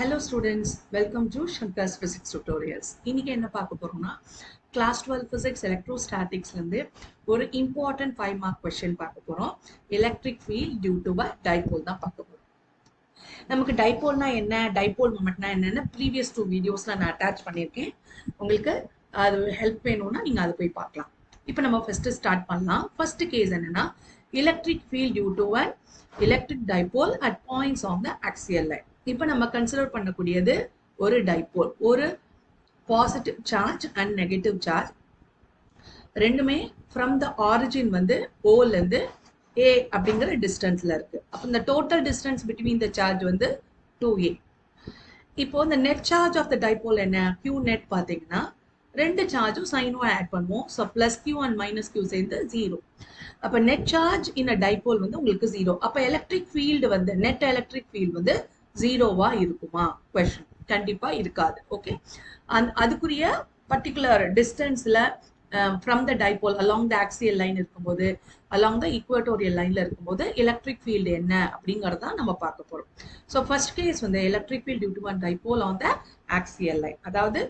Hello students, welcome to Shankar's Physics Tutorials. இன்னைக்கு என்ன பார்க்க போறோம்னா class 12 physics electrostatics இருந்து ஒரு important 5 mark question பார்க்க போறோம். Electric field due to a dipole தான் பார்க்க போறோம். நமக்கு டைபோல்னா என்ன, டைபோல் மொமெண்ட்னா என்னன்னு previous 2 வீடியோஸ்ல நான் அட்டாச் பண்ணியிருக்கேன். உங்களுக்கு அது ஹெல்ப் வேணும்னா நீங்க அதை போய் பார்க்கலாம். இப்போ நம்ம ஃபர்ஸ்ட் ஸ்டார்ட் பண்ணலாம். ஃபர்ஸ்ட் கேஸ் என்னன்னா electric field due to an electric dipole at points on the axial line. இப்போ நம்ம கன்சிடர் பண்ணக்கூடியது ஒரு டைபோல், ஒரு positive charge and negative charge ரெண்டுமே ஃப்ரம் த ஆரிஜின் வந்து ஓல இருந்து ஏ அப்படிங்கிற டிஸ்டன்ஸ்ல இருக்கு. அப்போ இந்த total distance between the charge வந்து 2a. இப்போ இந்த net charge of the dipole என்ன, Q நெட் பார்த்தீங்கன்னா ரெண்டு சார்ஜும் சைனும் ஆட் பண்ணுவோம். So plus q and minus q சேர்ந்து 0. அப்போ net charge in a dipole வந்து உங்களுக்கு 0. அப்போ எலக்ட்ரிக் ஃபீல்டு வந்து நெட் எலக்ட்ரிக் ஃபீல்டு வந்து 0வா இருக்குமா கொஸ்டின்? கண்டிப்பா இருக்காது. ஓகே, அதுக்குரிய பர்டிகுலர் டிஸ்டன்ஸ்ல from the dipole along the axial line இருக்கும்போது, அலாங் த ஈக்குவட்டோரியல் லைன்ல இருக்கும்போது எலக்ட்ரிக் ஃபீல்டு என்ன அப்படிங்கறத நம்ம பார்க்க போறோம். ஸோ ஃபர்ஸ்ட் கேஸ் வந்து electric field due to one dipole on the axial line, அதாவது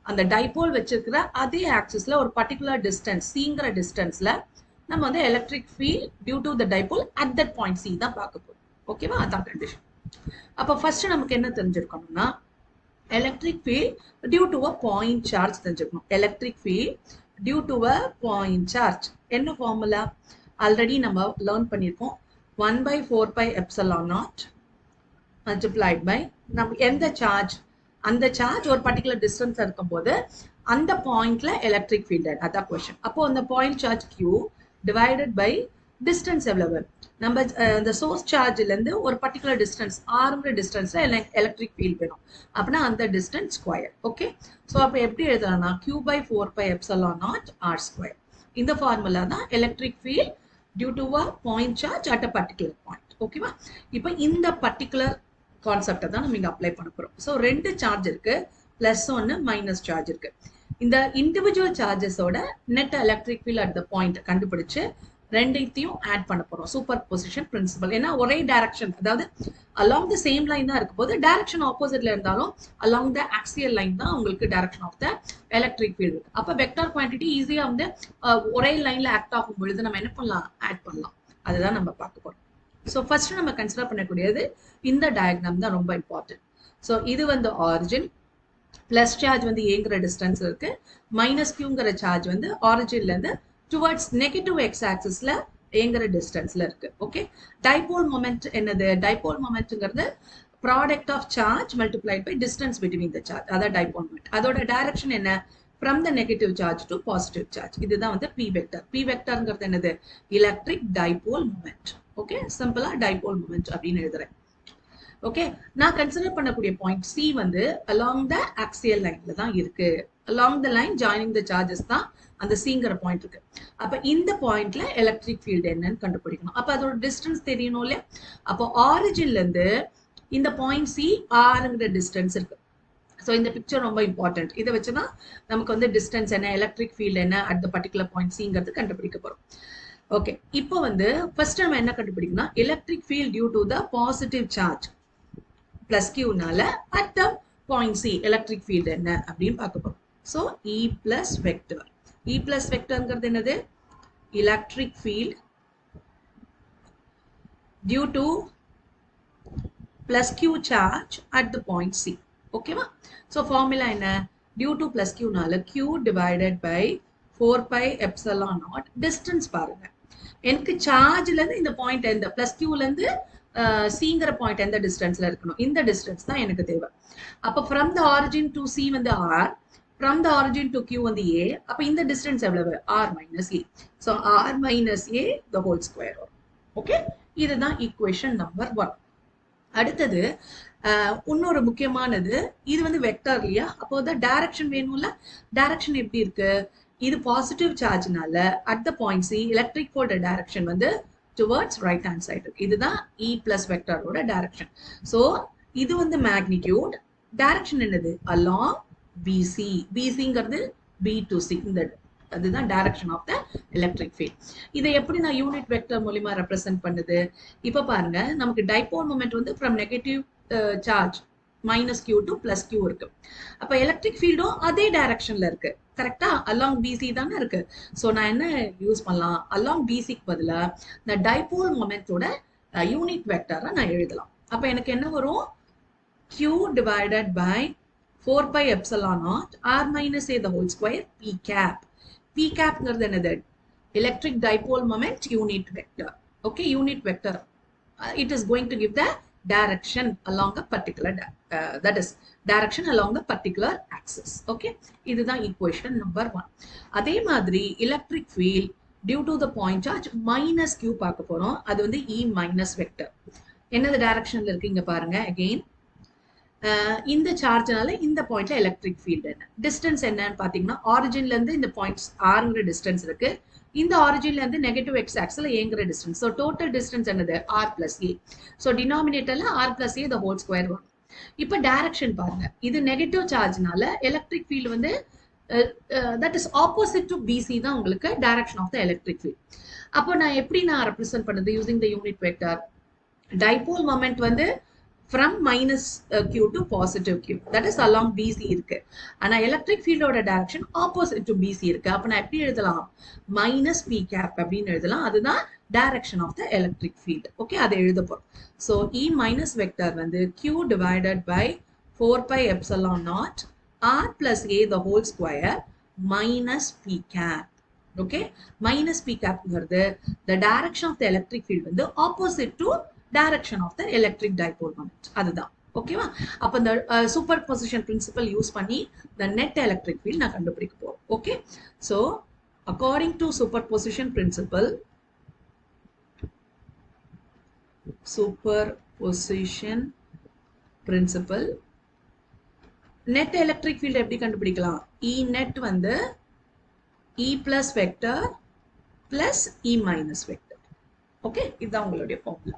அந்த டைபோல் வச்சிருக்கிற அதே ஆக்சிஸ்ல ஒரு பர்டிகுலர் டிஸ்டன்ஸ் சிங்கிற டிஸ்டன்ஸ்ல நம்ம வந்து electric field due to the dipole at that point C தான் பார்க்க போறோம். ஓகேவா, அதான் கண்டிஷன். அப்போ ஃபர்ஸ்ட் நமக்கு என்ன தெரிஞ்சிருக்கணும்னா electric field due to a point charge தெரிஞ்சுக்கணும். Electric field due to a point charge என்ன ஃபார்முலா ஆல்ரெடி நம்ம லேர்ன் பண்ணியிருக்கோம். 1/4πε0 மல்டிப்ளைட் பை நம்ம எந்த சார்ஜ், அந்த சார்ஜ் ஒரு பர்டிகுலர் டிஸ்டன்ஸ் இருக்கும்போது அந்த பாயிண்ட்ல எலக்ட்ரிக் ஃபீல்டு, அதான் கொஸ்டின். அப்போ அந்த point charge Q divided by distance எவ்வளவு, நம்ம இந்த சோர்ஸ் சார்ஜ்ல இருந்து ஒரு பர்டிகுலர் டிஸ்டன்ஸ் ஆறுங்கிற டிஸ்டன்ஸ்ல எலக்ட்ரிக் ஃபீல்ட் வேணும் அப்படின்னா அந்த டிஸ்டன்ஸ் ஸ்கொயர். ஓகே, ஸோ அப்போ எப்படி எழுதலாம்னா Q/4πε0 r². இந்த ஃபார்முலா தான் electric field due to a point charge at a particular point. ஓகேவா, இப்போ இந்த பர்டிகுலர் கான்செப்டை தான் நம்ம இங்க அப்ளை பண்ண போறோம். ஸோ ரெண்டு சார்ஜ் இருக்கு, பிளஸ் ஒன்னு மைனஸ் சார்ஜ் இருக்கு. இந்த இண்டிவிஜுவல் சார்ஜஸோட net electric field at the point கண்டுபிடிச்சு ரெண்டையும் ஆட் பண்ண போறோம். Superposition principle. ஏன்னா ஒரே டைரக்ஷன், அதாவது அலாங் த சேம் லைன் தான் இருக்கும் போது டைரக்ஷன் ஆப்போசிட்ல இருந்தாலும் அலாங் த ஆக்சியல் லைன் தான் உங்களுக்கு direction of the electric field. அப்ப வெக்டார் குவான்டிட்டி ஈஸியா வந்து ஒரே லைன்ல ஆக்ட் ஆகும் பொழுது நம்ம என்ன பண்ணலாம், ஆட் பண்ணலாம். அதுதான் நம்ம பார்க்க போறோம். ஸோ ஃபர்ஸ்ட் நம்ம கன்சிடர் பண்ணக்கூடியது இந்த டயக்ராம் தான் ரொம்ப இம்பார்ட்டன்ட். ஸோ இது வந்து ஆரிஜின், பிளஸ் சார்ஜ் வந்து ஏங்கிற டிஸ்டன்ஸ் இருக்கு, மைனஸ் கியூங்கிற சார்ஜ் வந்து ஆரிஜின்ல இருந்து டுவர்ட்ஸ் நெகட்டிவ் எக்ஸ் ஆக்சிஸ்ல ஏங்கிற டிஸ்டன்ஸ்ல இருக்கு. ஓகே, டைபோல் மொமெண்ட் என்னது, டைபோல் மொமெண்ட்ங்கிறது product of charge multiplied by distance between the charge, அதான் டைபோல் மொமெண்ட். அதோட டைரக்ஷன் என்ன, from the negative charge to positive charge. இதுதான் வந்து பி வெக்டர். பி வெக்டர்ங்கிறது என்னது, எலக்ட்ரிக் டைபோல் மொமெண்ட். ஓகே, சிம்பிளா டைபோல் மொமெண்ட் அப்படின்னு எழுதுறேன். ஓகே, நான் கன்சிடர் பண்ணக்கூடிய பாயிண்ட் சி வந்து அலாங் த ஆக்சியல் லைன்ல தான் இருக்கு. Along the line joining the charges தான் அந்த சிங்கிற பாயிண்ட் இருக்கு. அப்ப இந்த பாயிண்ட்ல எலக்ட்ரிக் ஃபீல்டு என்னன்னு கண்டுபிடிக்கணும். அப்ப அதோட டிஸ்டன்ஸ் தெரியணும் இல்லையா. அப்போ ஆரிஜின்ல இருந்து இந்த பாயிண்ட் சி ஆறுங்கிற டிஸ்டன்ஸ் இருக்கு. ஸோ இந்த பிக்சர் ரொம்ப இம்பார்ட்டன்ட். இதை வச்சுதான் நமக்கு வந்து டிஸ்டன்ஸ் என்ன, எலக்ட்ரிக் ஃபீல்டு என்ன அட் த பர்டிகுலர் பாயிண்ட் சிங்கிறது கண்டுபிடிக்க போறோம். ஓகே, இப்போ வந்து ஃபர்ஸ்ட் நம்ம என்ன கண்டுபிடிக்கணும், electric field due to the positive charge plus கியூனால at the point C electric field என்ன அப்படின்னு பார்க்க போறோம். So E plus vector, E plus வெக்டர்ங்கிறது என்னது, electric field due to plus Q charge at the point C. ஓகேவா, so formula என்ன, due to plus கியூனால கியூ டிவைடட் பை 4πε0. டிஸ்டன்ஸ் பாருங்க, எனக்கு சார்ஜ்ல இருந்து இந்த பாயிண்ட் எந்த, பிளஸ் கியூல இருந்து சிங்கிற பாயிண்ட் எந்த டிஸ்டன்ஸ்ல இருக்கணும், இந்த டிஸ்டன்ஸ் தான் எனக்கு தேவை. அப்ப from the origin to C வந்து R, from the origin to Q வந்து ஏ. அப்ப இந்த டிஸ்டன்ஸ் எவ்வளவு, R minus A. So R minus A the whole square வரும். ஓகே, இதுதான் ஈக்குவேஷன் நம்பர் 1. அடுத்தது இன்னொரு முக்கியமானது, இது வந்து வெக்டர் இல்லையா, அப்போ தான் டைரக்ஷன் வேணும்ல. டைரக்ஷன் எப்படி இருக்கு, இது பாசிட்டிவ் சார்ஜ்னால at the point C electric field direction வந்து டுவர்ட்ஸ் ரைட் ஹேண்ட் சைடு இருக்கு. இதுதான் இ பிளஸ் வெக்டரோட டைரக்ஷன். ஸோ இது வந்து மேக்னிடியூட், டைரக்ஷன் என்னது, அலாங் பிசி. பிசிங்கிறது பி டு சி, இந்த அதுதான் direction of the electric field. இதை எப்படி நான் யூனிட் வெக்டர் மூலமா ரெப்ரசென்ட் பண்ணுது, இப்ப பாருங்க, நமக்கு டைபோல் மொமெண்ட் வந்து from negative charge minus q to plus q இருக்கு. அப்ப எலக்ட்ரிக் ஃபீல்டும் அதே டைரக்ஷன்ல இருக்கு. கரெக்டா? அலாங் பிசி தானே இருக்கு. ஸோ நான் என்ன யூஸ் பண்ணலாம்? அலாங் பிசிக்கு பதிலாக இந்த டைபோல் மொமெண்டோட யூனிட் வெக்டரை நான் எழுதலாம். அப்ப எனக்கு என்ன வரும்? q divided by 4 pi epsilon naught r minus a the whole square p cap. P cap ங்கிறது என்னது? Electric dipole moment unit vector. Okay, unit vector. It is going to give the direction along a particular that is direction along the particular axis. Okay, இதுதான் equation number 1. அதே மாதிரி electric field due to the point charge minus q பார்க்க போறோம். அது வந்து E minus vector. என்னது directionல இருக்கு இங்க பாருங்க. again இந்த சார்ஜ்னால இந்த பாயிண்ட்ல எலக்ட்ரிக் ஃபீல்ட் என்ன, டிஸ்டன்ஸ் என்னன்னு பாத்தீங்கன்னா ஆரிஜின்ல இருந்து இந்த பாயிண்ட்ஸ் ஆர்ங்கிற டிஸ்டன்ஸ் இருக்கு. இந்த ஆரிஜின்ல இருந்து நெகட்டிவ் எக்ஸ் ஆக்சிஸ்ல ஏங்கிற டிஸ்டன்ஸ். ஸோ டோட்டல் டிஸ்டன்ஸ் என்னது? R plus A. ஸோ டினாமினேட்டர்ல R plus A the whole square வரும். இப்போ டைரக்ஷன் பாருங்க. இது நெகட்டிவ் சார்ஜ்னால எலக்ட்ரிக் ஃபீல்டு வந்து that is opposite to PC தான் உங்களுக்கு direction of the electric field. அப்போ நான் எப்படி நான் ரெப்ரசென்ட் பண்ணது using the unit vector? Dipole moment வந்து from minus q to positive q, that is along BC இருக்கு. ஆனா எலக்ட்ரிக் ஃபீல்டோட டைரக்ஷன் ஆப்போசிட் டு BC இருக்கு. அப்ப நான் எப்படி எழுதலாம்? மைனஸ் பி கேப் அப்படின்னு எழுதலாம். அதுதான் direction of the electric field. Okay, அதை எழுத போறோம். ஸோ இ மைனஸ் வெக்டர் வந்து q divided by 4 pi epsilon naught r பிளஸ் a the whole square minus p cap. Okay, minus P கேப்ங்கிறது the direction of the electric field வந்து opposite to direction of the electric dipole moment. அதுதான். ஓகேவா? அப்ப இந்த super position principal use பண்ணி the net electric field நான் கண்டுபிடிக்க போறோம். Okay, so according to superposition principle, net electric field எப்படி கண்டுபிடிக்கலாம்? E net வந்து E plus vector plus E minus vector. Okay, இதுதான் உங்களுடைய ஃபார்முலா.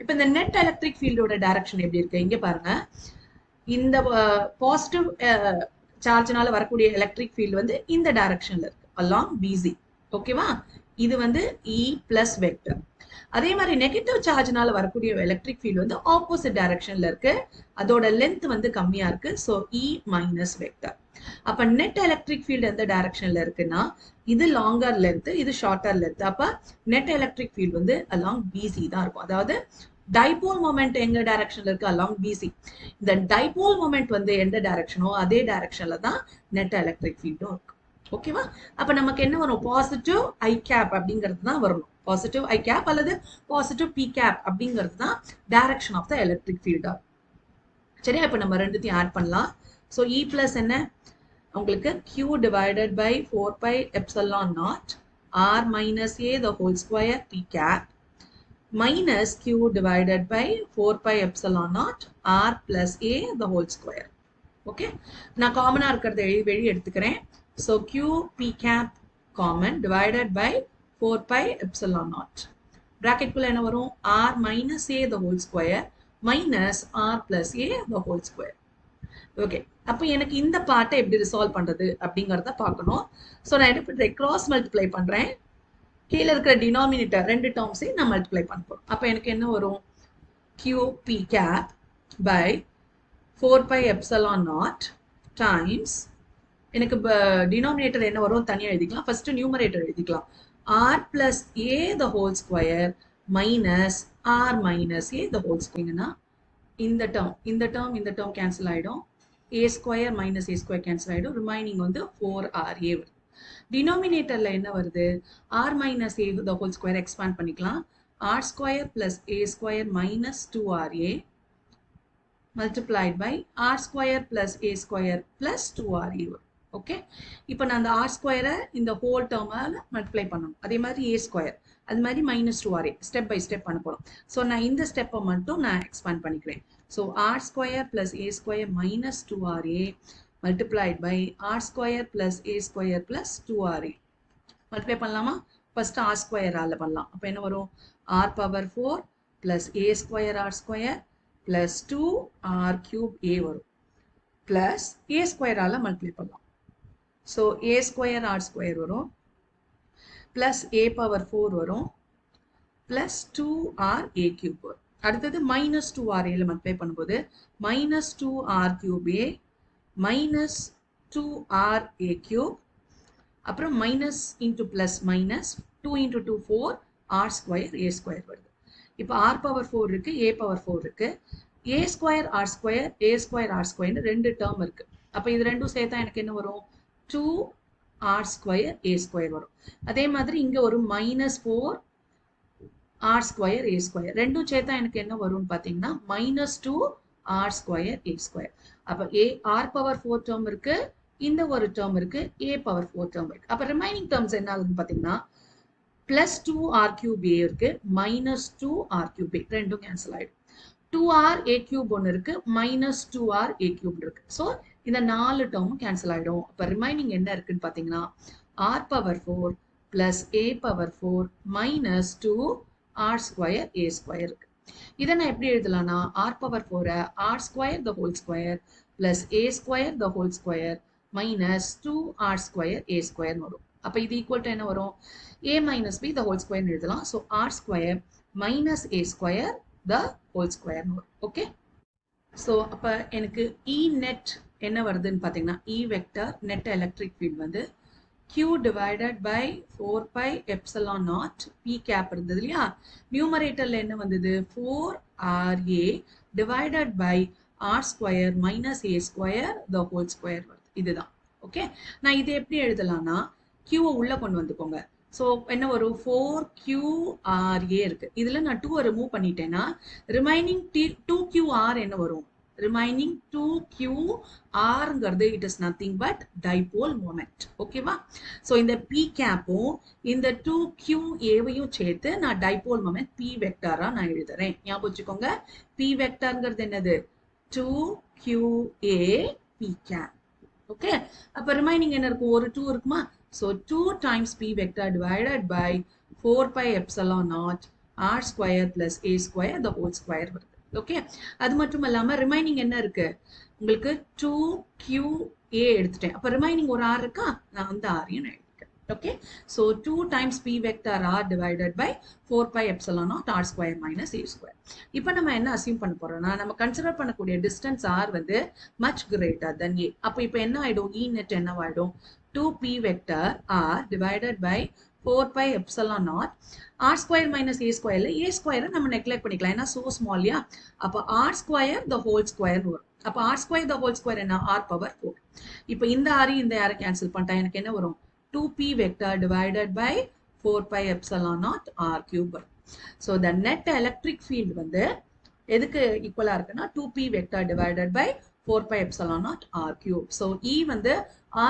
இப்போ இந்த நெட் எலக்ட்ரிக் ஃபீல்டோட டைரக்ஷன் எப்படி இருக்கு? இங்க பாருங்க. இந்த பாசிட்டிவ் சார்ஜ்னால வரக்கூடிய எலக்ட்ரிக் ஃபீல்டு வந்து இந்த டைரக்ஷன்ல இருக்கு அலாங் பிசி. ஓகேவா? இது வந்து இ பிளஸ் வெக்டர். அதே மாதிரி நெகட்டிவ் சார்ஜ்னால வரக்கூடிய எலக்ட்ரிக் ஃபீல்டு வந்து ஆப்போசிட் டைரக்ஷன்ல இருக்கு. அதோட லென்த் வந்து கம்மியா இருக்கு. So E minus vector. அப்ப நெட் எலக்ட்ரிக் ஃபீல்டு எந்த டைரக்ஷன்ல இருக்குன்னா இது லாங்கர் லென்த், இது ஷார்ட்டர் லென்த். அப்ப நெட் எலக்ட்ரிக் ஃபீல்டு வந்து அலாங் பிசி தான் இருக்கும். அதாவது டைபோல் மொமெண்ட் எங்க டைரக்ஷன்ல இருக்கு? Along PC. இந்த டைபோல் மொமெண்ட் வந்து எந்த டைரக்ஷனோ அதே டைரக்ஷன்ல தான் நெட் எலக்ட்ரிக் ஃபீல்டும் இருக்கு. ஓகேவா? அப்ப நமக்கு என்ன வரும்? பாசிட்டிவ் ஐ கேப் அப்படிங்கிறது தான் வரணும். பாசிட்டிவ் ஐ கேப் அல்லது பாசிட்டிவ் பி கேப் அப்படிங்கிறது தான் டைரக்ஷன் ஆஃப் த எலக்ட்ரிக் ஃபீல்டா. சரியா? இப்ப நம்ம ரெண்டுத்தையும் ஆட் பண்ணலாம். ஸோ இ பிளஸ் என்ன உங்களுக்கு? q divided by 4 pi epsilon naught r minus a the whole square p cap minus q divided by 4 pi epsilon naught r plus a the whole square. Okay, நான் காமனா இருக்கிறத வெளியே எடுத்துக்கிறேன். So q p cap common divided by 4 pi epsilon naught. பிராக்கெட்குள்ள என்ன வரும்? r minus a the whole square minus r plus a the whole square. Okay, அப்போ எனக்கு இந்த பார்ட்டை எப்படி ரிசால்வ் பண்றது அப்படிங்கிறத பார்க்கணும். ஸோ நான் என்ன பண்றேன்? கிராஸ் மல்டிப்ளை பண்றேன். கீழே இருக்கிற டினாமினேட்டர் ரெண்டு டேர்ம்ஸையும் நான் மல்டிப்ளை பண்ண போறோம். அப்போ எனக்கு என்ன வரும்? QP cap by 4 pi epsilon naught times எனக்கு டினாமினேட்டர் என்ன வரும் தனியாக எழுதிக்கலாம். ஃபர்ஸ்ட் நியூமரேட்டர் எழுதிக்கலாம். r plus a the whole square minus r minus a the whole square. இந்த டேர்ம் கேன்சல் ஆயிடும். a square minus a square cancel ஆயிடும். Remaining வந்து 4ra வருது. டினாமினேட்டர்ல என்ன வருது? r minus a the whole square expand பண்ணிக்கலாம். r square plus a square minus 2ra multiplied by r square plus a square plus 2ra வரும். Okay, இப்போ நான் அந்த r ஸ்கொயரை இந்த ஹோல் டேர்மால மல்டிப்ளை பண்ணணும். அதே மாதிரி a ஸ்கொயர், அது மாதிரி minus 2ra step by step பண்ண போறோம். ஸோ நான் இந்த ஸ்டெப்பை மட்டும் நான் எக்ஸ்பாண்ட் பண்ணிக்கிறேன். So r square plus a square minus 2ra multiplied by r square plus a square plus 2ra. Multiply பண்ணலாமா? ஃபர்ஸ்ட் r ஸ்கொயர் ஆல பண்ணலாம். அப்போ என்ன வரும்? r power 4 plus a square r square plus 2r cube a வரும். plus a square ஆல multiply பண்ணலாம். So a square r square வரும். plus a பவர் 4 வரும். plus 2r a cube வரும். அடுத்தது மைனஸ் 2RA மல்டிப்ளை பண்ணும்போது minus 2R cube A minus 2RA cube அப்புறம் minus into plus minus 2 into 2 4 R square A square வருது. இப்போ R power 4 இருக்கு, ஏ power 4 இருக்கு. ஏ square R square, A square R ஸ்கொயர்னு ரெண்டு டேர்ம் இருக்கு. அப்போ இது ரெண்டும் சேர்த்தா எனக்கு என்ன வரும்? 2R ஸ்கொயர் ஏ ஸ்கொயர் வரும். அதே மாதிரி இங்க ஒரு minus 4R square A square ரெண்டும் சேர்த்தா எனக்கு என்ன வரும்னு பார்த்தீங்கன்னா minus 2R square A square. அப்போ ஆர் பவர் 4 டேர்ம் இருக்கு, இந்த ஒரு டேர்ம் இருக்கு, ஏ பவர் 4 டேர்ம் இருக்கு. அப்போ ரிமைனிங் டேர்ம்ஸ் என்ன ஆகுதுன்னு பார்த்தீங்கன்னா பிளஸ் 2R கியூப் ஏ இருக்கு, மைனஸ் 2R கியூப் ஏ ரெண்டும் கேன்சல் ஆயிடும். 2R ஏ கியூப் ஒன்று இருக்கு, மைனஸ் 2R ஏ கியூப் இருக்கு. ஸோ இந்த 4 டேர்மும் கேன்சல் ஆயிடும். அப்போ ரிமைனிங் என்ன இருக்குன்னு பார்த்தீங்கன்னா R power 4 plus A power 4 minus 2R square A square இருக்கு. இதை நான் எப்படி எழுதலாம்னா R power 4 R square the whole square plus A square the whole square minus 2R square A square வரும். அப்போ இது ஈக்குவல் டு என்ன வரும்? a minus B the whole square எழுதலாம். So R square minus A square the whole square வரும். Okay, so அப்போ எனக்கு E net என்ன வருதுன்னு பார்த்தீங்கன்னா இ வெக்டர் நெட் எலக்ட்ரிக் ஃபீல்ட் வந்து Q divided by 4 pi epsilon naught P cap இருந்தது இல்லையா? நியூமரேட்டர்ல என்ன வந்தது? 4RA divided by R square minus A square the whole square வருது. இதுதான். ஓகே, நான் இது எப்படி எழுதலாம்னா Q உள்ள கொண்டு வந்துக்கோங்க. ஸோ என்ன வரும்? 4QRA இருக்கு. இதுல நான் 2 ரிமூவ் பண்ணிட்டேன்னா ரிமைனிங் 2QR என்ன வரும்? ரிமைனிங் 2QRங்கிறது it is nothing but dipole moment. ஓகேவா? ஸோ இந்த P கேப்பும் இந்த 2QAவையும் சேர்த்து நான் டைபோல் மொமெண்ட் P வெக்டாரா நான் எழுதுறேன். ஞாபகம் வச்சுக்கோங்க, P வெக்டார்ங்கிறது என்னது? 2QA P cap. ஓகே, அப்ப ரிமைனிங் என்ன இருக்கும்? ஒரு 2 இருக்குமா? So 2 times P vector divided by 4 pi epsilon naught R square plus A square the whole square வருது. ஓகே, அது மட்டும் இல்லாம ரிமைனிங் என்ன இருக்கு உங்களுக்கு? 2QA எடுத்துட்டேன். அப்ப ரிமைனிங் ஒரு R இருக்கா? நான் அந்த ஆரையும் எழுதிட்டேன். Okay, so 2 times P vector R divided by 4 pi epsilon naught R square minus A square. இப்போ நம்ம என்ன அசியூம் பண்ண போறோம்னா நம்ம கன்சிடர் பண்ணக்கூடிய டிஸ்டன்ஸ் R வந்து மச் கிரேட்டர் தென் A. அப்போ இப்போ என்ன ஆயிடும்? இ நெட் என்னவாயிடும்? 2P vector R divided by 4 pi epsilon naught R square minus A ஸ்கொயர்ல A ஸ்கொயரை நம்ம நெக்லெக்ட் பண்ணிக்கலாம், ஏன்னா சோ ஸ்மால்யா. அப்போ R square the whole square வரும். அப்போ R square the whole square என்ன? R power 4. இப்போ இந்த R இந்த R கேன்சல் பண்ணிட்டா எனக்கு என்ன வரும்? 2P vector divided by 4 pi epsilon naught R cube வரும். So the net electric field வந்து எதுக்கு ஈக்குவலா இருக்குன்னா 2P vector divided by 4 pi epsilon naught R cube. So E வந்து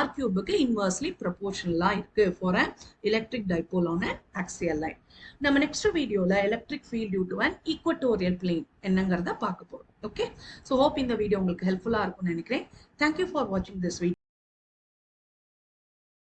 R cubeக்கு inversely proportional இருக்கு for an electric dipole on an axial line. நம்ம next வீடியோல electric field due to an equatorial plane என்னங்கிறத பார்க்க போறோம். Okay, so hope இந்த video உங்களுக்கு ஹெல்ப்ஃபுல்லா இருக்கும்னு நினைக்கிறேன். Thank you for watching this video.